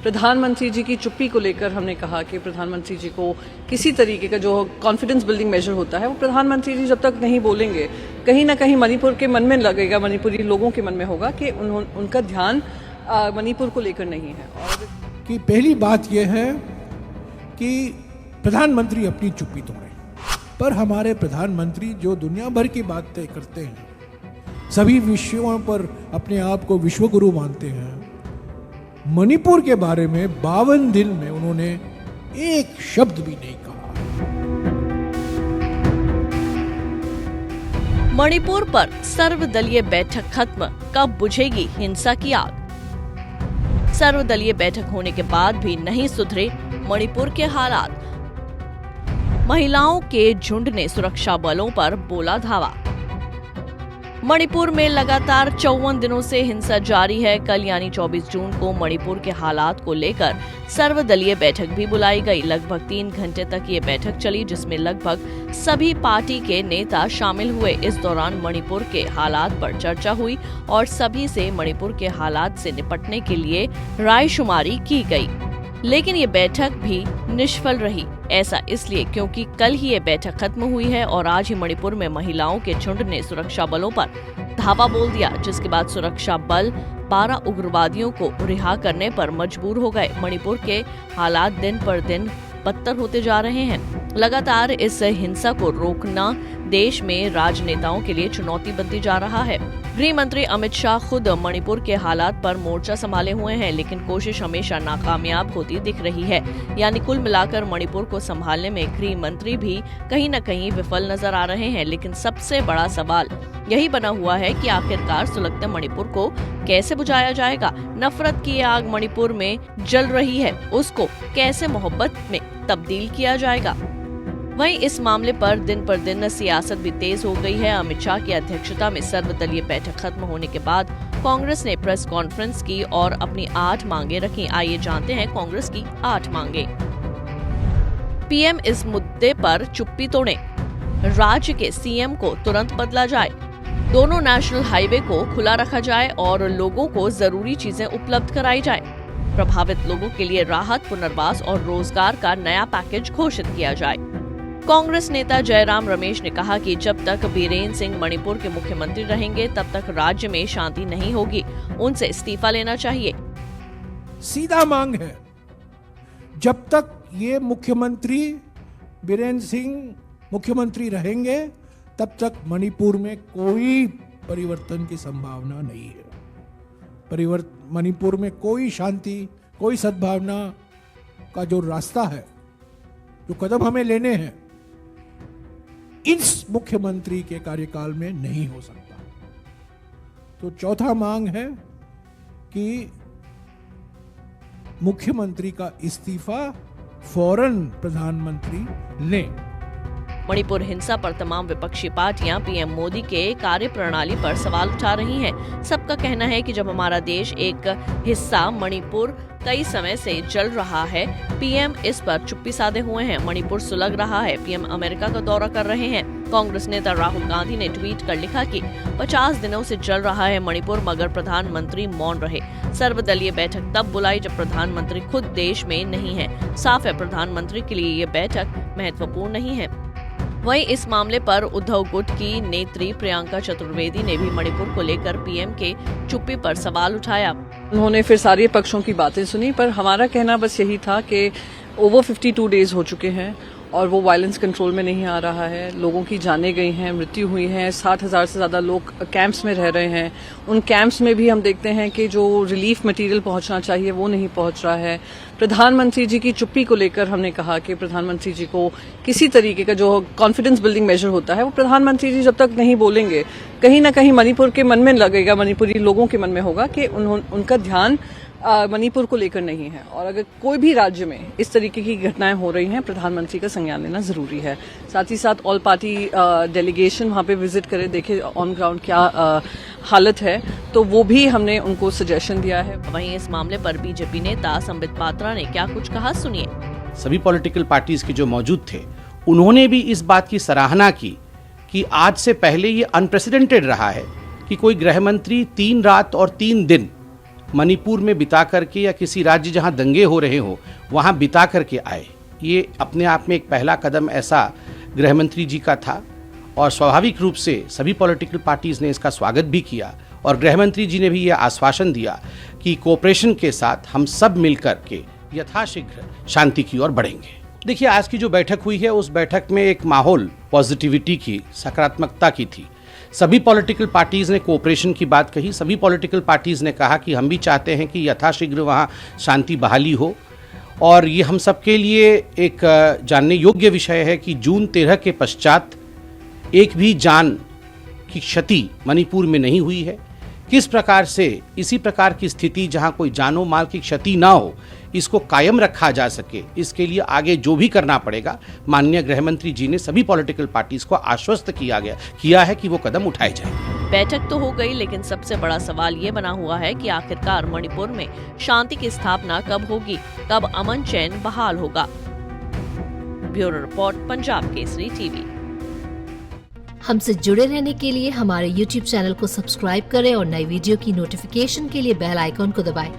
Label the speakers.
Speaker 1: प्रधानमंत्री जी की चुप्पी को लेकर हमने कहा कि प्रधानमंत्री जी को किसी तरीके का जो कॉन्फिडेंस बिल्डिंग मेजर होता है वो प्रधानमंत्री जी जब तक नहीं बोलेंगे, कहीं ना कहीं मणिपुर के मन में लगेगा, मणिपुरी लोगों के मन में होगा कि उनका ध्यान मणिपुर को लेकर नहीं है। और
Speaker 2: कि पहली बात यह है कि प्रधानमंत्री अपनी चुप्पी तोड़े, पर हमारे प्रधानमंत्री जो दुनिया भर की बातें करते हैं, सभी विषयों पर अपने आप को विश्वगुरु मानते हैं, मणिपुर के बारे में 52 दिन में उन्होंने एक शब्द भी नहीं कहा।
Speaker 3: मणिपुर पर सर्वदलीय बैठक खत्म, कब बुझेगी हिंसा की आग? सर्वदलीय बैठक होने के बाद भी नहीं सुधरे मणिपुर के हालात। महिलाओं के झुंड ने सुरक्षा बलों पर बोला धावा। मणिपुर में लगातार 54 दिनों से हिंसा जारी है। कल यानी 24 जून को मणिपुर के हालात को लेकर सर्वदलीय बैठक भी बुलाई गई। लगभग 3 घंटे तक ये बैठक चली, जिसमें लगभग सभी पार्टी के नेता शामिल हुए। इस दौरान मणिपुर के हालात पर चर्चा हुई और सभी से मणिपुर के हालात से निपटने के लिए रायशुमारी की गई। लेकिन ये बैठक भी निष्फल रही। ऐसा इसलिए क्योंकि कल ही ये बैठक खत्म हुई है और आज ही मणिपुर में महिलाओं के झुंड ने सुरक्षा बलों पर धावा बोल दिया, जिसके बाद सुरक्षा बल 12 उग्रवादियों को रिहा करने पर मजबूर हो गए। मणिपुर के हालात दिन पर दिन बदतर होते जा रहे हैं। लगातार इस हिंसा को रोकना देश में राजनेताओं के लिए चुनौती बनती जा रहा है। गृह मंत्री अमित शाह खुद मणिपुर के हालात पर मोर्चा संभाले हुए हैं, लेकिन कोशिश हमेशा नाकामयाब होती दिख रही है। यानी कुल मिलाकर मणिपुर को संभालने में गृह मंत्री भी कहीं न कहीं विफल नजर आ रहे हैं। लेकिन सबसे बड़ा सवाल यही बना हुआ है कि आखिरकार सुलगते मणिपुर को कैसे बुझाया जाएगा। नफरत की आग मणिपुर में जल रही है, उसको कैसे मोहब्बत में तब्दील किया जाएगा। वहीं इस मामले पर दिन सियासत भी तेज हो गई है। अमित शाह की अध्यक्षता में सर्वदलीय बैठक खत्म होने के बाद कांग्रेस ने प्रेस कॉन्फ्रेंस की और अपनी 8 मांगे रखी। आइए जानते हैं कांग्रेस की 8 मांगे। पीएम इस मुद्दे पर चुप्पी तोड़े, राज्य के सीएम को तुरंत बदला जाए, दोनों नेशनल हाईवे को खुला रखा जाए और लोगों को जरूरी चीजें उपलब्ध कराई जाए, प्रभावित लोगों के लिए राहत, पुनर्वास और रोजगार का नया पैकेज घोषित किया जाए। कांग्रेस नेता जयराम रमेश ने कहा कि जब तक बीरेन्द्र सिंह मणिपुर के मुख्यमंत्री रहेंगे तब तक राज्य में शांति नहीं होगी, उनसे इस्तीफा लेना चाहिए।
Speaker 2: सीधा मांग है, जब तक ये मुख्यमंत्री बीरेन्द्र सिंह मुख्यमंत्री रहेंगे तब तक मणिपुर में कोई परिवर्तन की संभावना नहीं है। मणिपुर में कोई शांति, कोई सद्भावना का जो रास्ता है, जो कदम हमें लेने हैं, इस मुख्यमंत्री के कार्यकाल में नहीं हो सकता। तो चौथा मांग है कि मुख्यमंत्री का इस्तीफा फौरन प्रधानमंत्री लें।
Speaker 3: मणिपुर हिंसा पर तमाम विपक्षी पार्टियां पीएम मोदी के कार्यप्रणाली पर सवाल उठा रही हैं। सबका कहना है कि जब हमारा देश एक हिस्सा मणिपुर कई समय से जल रहा है, पीएम इस पर चुप्पी साधे हुए हैं। मणिपुर सुलग रहा है, पीएम अमेरिका का दौरा कर रहे हैं। कांग्रेस नेता राहुल गांधी ने ट्वीट कर लिखा कि 50 दिनों से जल रहा है मणिपुर, मगर प्रधानमंत्री मौन रहे। सर्वदलीय बैठक तब बुलाई जब प्रधानमंत्री खुद देश में नहीं है। साफ है, प्रधानमंत्री के लिए ये बैठक महत्वपूर्ण नहीं है। वहीं इस मामले पर उद्धव गुट की नेत्री प्रियंका चतुर्वेदी ने भी मणिपुर को लेकर पीएम के चुप्पी पर सवाल उठाया।
Speaker 1: उन्होंने फिर सारे पक्षों की बातें सुनी, पर हमारा कहना बस यही था कि ओवर 52 डेज हो चुके हैं और वो वायलेंस कंट्रोल में नहीं आ रहा है। लोगों की जानें गई हैं, मृत्यु हुई है, 60,000 से ज़्यादा लोग कैंप्स में रह रहे हैं। उन कैंप्स में भी हम देखते हैं कि जो रिलीफ मटेरियल पहुंचना चाहिए वो नहीं पहुंच रहा है। प्रधानमंत्री जी की चुप्पी को लेकर हमने कहा कि प्रधानमंत्री जी को किसी तरीके का जो कॉन्फिडेंस बिल्डिंग मेजर होता है वो प्रधानमंत्री जी जब तक नहीं बोलेंगे, कहीं ना कहीं मणिपुर के मन में लगेगा, मणिपुरी लोगों के मन में होगा कि उनका ध्यान मणिपुर को लेकर नहीं है। और अगर कोई भी राज्य में इस तरीके की घटनाएं हो रही हैं, प्रधानमंत्री का संज्ञान लेना जरूरी है। साथ ही साथ ऑल पार्टी डेलीगेशन वहां पे विजिट करे, देखे ऑन ग्राउंड क्या हालत है, तो वो भी हमने उनको सजेशन दिया है।
Speaker 3: वहीं इस मामले पर बीजेपी नेता संबित पात्रा ने क्या कुछ कहा, सुनिए।
Speaker 4: सभी पॉलिटिकल पार्टीज के जो मौजूद थे, उन्होंने भी इस बात की सराहना की कि आज से पहले ये अनप्रेसिडेंटेड रहा है कि कोई गृह मंत्री 3 रात और 3 दिन मणिपुर में बिता करके या किसी राज्य जहां दंगे हो रहे हो वहां बिता करके आए। ये अपने आप में एक पहला कदम ऐसा गृह मंत्री जी का था और स्वाभाविक रूप से सभी पॉलिटिकल पार्टीज ने इसका स्वागत भी किया और गृह मंत्री जी ने भी ये आश्वासन दिया कि कोऑपरेशन के साथ हम सब मिलकर के यथाशीघ्र शांति की ओर बढ़ेंगे। देखिए, आज की जो बैठक हुई है उस बैठक में एक माहौल पॉजिटिविटी की, सकारात्मकता की थी। सभी पॉलिटिकल पार्टीज ने कोऑपरेशन की बात कही। सभी पॉलिटिकल पार्टीज ने कहा कि हम भी चाहते हैं कि यथाशीघ्र वहाँ शांति बहाली हो और ये हम सबके लिए एक जानने योग्य विषय है कि जून 13 के पश्चात एक भी जान की क्षति मणिपुर में नहीं हुई है। किस प्रकार से इसी प्रकार की स्थिति जहां कोई जानो माल की क्षति ना हो इसको कायम रखा जा सके, इसके लिए आगे जो भी करना पड़ेगा माननीय गृह मंत्री जी ने सभी पॉलिटिकल पार्टीज को आश्वस्त किया है कि वो कदम उठाए जाएंगे।
Speaker 3: बैठक तो हो गई, लेकिन सबसे बड़ा सवाल ये बना हुआ है कि आखिरकार मणिपुर में शांति की स्थापना कब होगी, कब अमन चैन बहाल होगा। Bureau report, Punjab Kesari TV.
Speaker 5: हमसे जुड़े रहने के लिए हमारे YouTube चैनल को सब्सक्राइब करें और नई वीडियो की नोटिफिकेशन के लिए बेल आइकॉन को दबाएं।